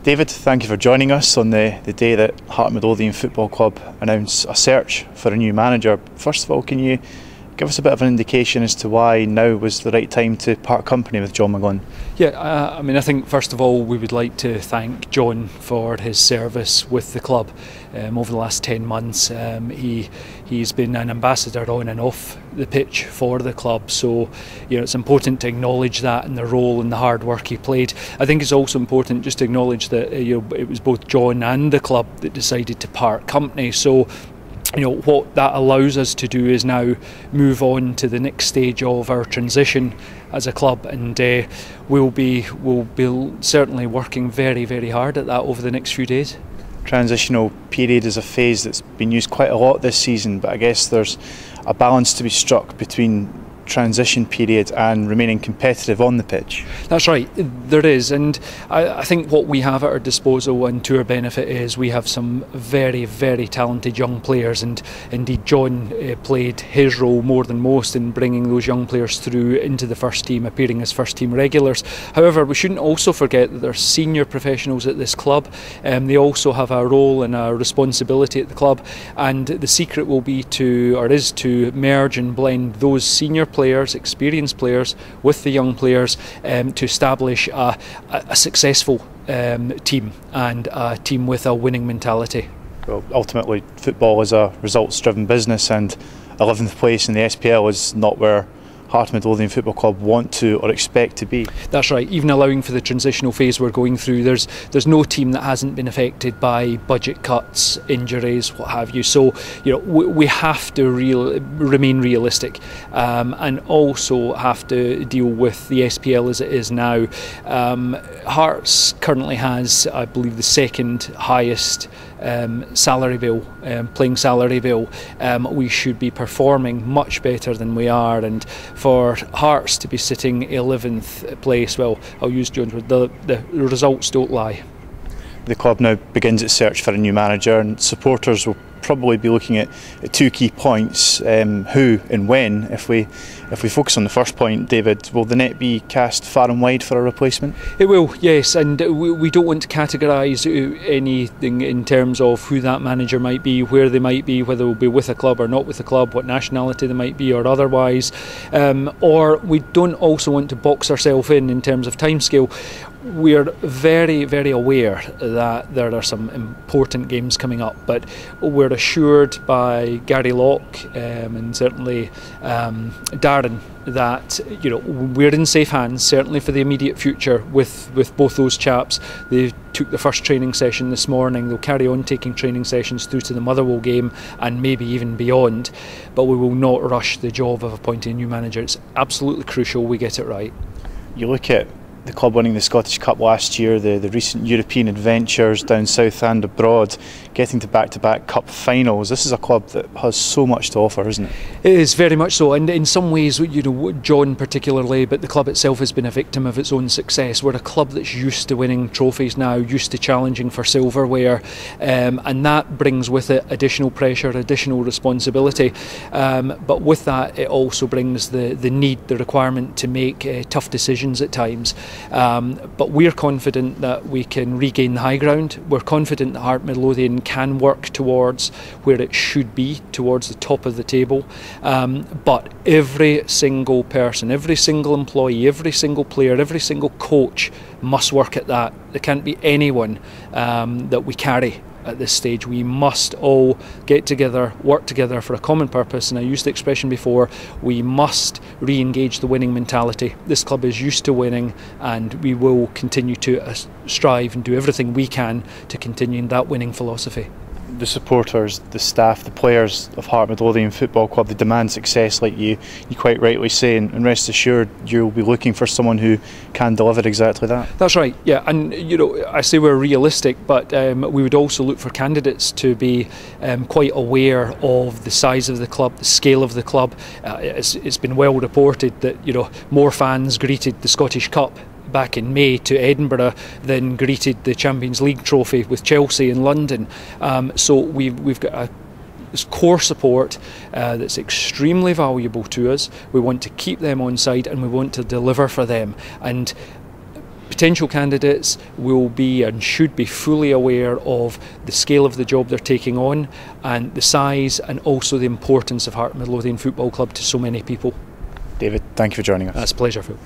David, thank you for joining us on the day that Midlothian Football Club announced a search for a new manager. First of all, can you give us a bit of an indication as to why now was the right time to part company with John McGlynn? Yeah, I think first of all we would like to thank John for his service with the club over the last 10 months. He's been an ambassador on and off the pitch for the club, so it's important to acknowledge that and the role and the hard work he played. I think it's also important just to acknowledge that it was both John and the club that decided to part company. So what that allows us to do is now move on to the next stage of our transition as a club, and we'll be certainly working very, very hard at that over the next few days. Transitional period is a phase that's been used quite a lot this season, but I guess there's a balance to be struck between transition period and remaining competitive on the pitch. That's right, there is, and I think what we have at our disposal and to our benefit is we have some very, very talented young players, and indeed John played his role more than most in bringing those young players through into the first team, appearing as first team regulars. However, we shouldn't also forget that there are senior professionals at this club, they also have a role and a responsibility at the club, and the secret will be is to merge and blend those senior players, experienced players, with the young players to establish a successful team, and a team with a winning mentality. Well, ultimately football is a results driven business, and 11th place in the SPL is not where Midlothian Football Club want to or expect to be. That's right, even allowing for the transitional phase we're going through, there's no team that hasn't been affected by budget cuts, injuries, what have you. So we have to remain realistic, and also have to deal with the SPL as it is now. Hearts currently has, I believe, the second highest salary bill, playing salary bill. We should be performing much better than we are, and for Hearts to be sitting 11th place, well, I'll use John's word, the results don't lie. The club now begins its search for a new manager, and supporters will probably be looking at two key points: who and when. If we focus on the first point, David, will the net be cast far and wide for a replacement? It will, yes, and we don't want to categorise anything in terms of who that manager might be, where they might be, whether they'll be with a club or not with a club, what nationality they might be or otherwise, or we don't also want to box ourselves in terms of timescale. We're very, very aware that there are some important games coming up, but we're assured by Gary Locke and certainly Darren that we're in safe hands, certainly for the immediate future, with both those chaps. They took the first training session this morning. They'll carry on taking training sessions through to the Motherwell game and maybe even beyond, but we will not rush the job of appointing a new manager. It's absolutely crucial we get it right. You look at the club winning the Scottish Cup last year, the recent European adventures down south and abroad, getting to back-to-back cup finals. This is a club that has so much to offer, isn't it? It is, very much so, and in some ways, John particularly, but the club itself has been a victim of its own success. We're a club that's used to winning trophies now, used to challenging for silverware, and that brings with it additional pressure, additional responsibility, but with that it also brings the requirement to make tough decisions at times. But we're confident that we can regain the high ground. We're confident that Midlothian can work towards where it should be, towards the top of the table. But every single person, every single employee, every single player, every single coach must work at that. There can't be anyone that we carry at this stage. We must all get together, work together for a common purpose, and I used the expression before, we must re-engage the winning mentality. This club is used to winning, and we will continue to strive and do everything we can to continue in that winning philosophy. The supporters, the staff, the players of Midlothian Football Club, they demand success, like you quite rightly say, and rest assured you'll be looking for someone who can deliver exactly that. That's right, yeah, and I say we're realistic, but we would also look for candidates to be quite aware of the size of the club, the scale of the club. It's been well reported that more fans greeted the Scottish Cup back in May to Edinburgh than greeted the Champions League trophy with Chelsea in London. So we've got this core support that's extremely valuable to us. We want to keep them on side, and we want to deliver for them. And potential candidates will be and should be fully aware of the scale of the job they're taking on and the size and also the importance of Heart Midlothian Football Club to so many people. David, thank you for joining us. That's a pleasure, Phil.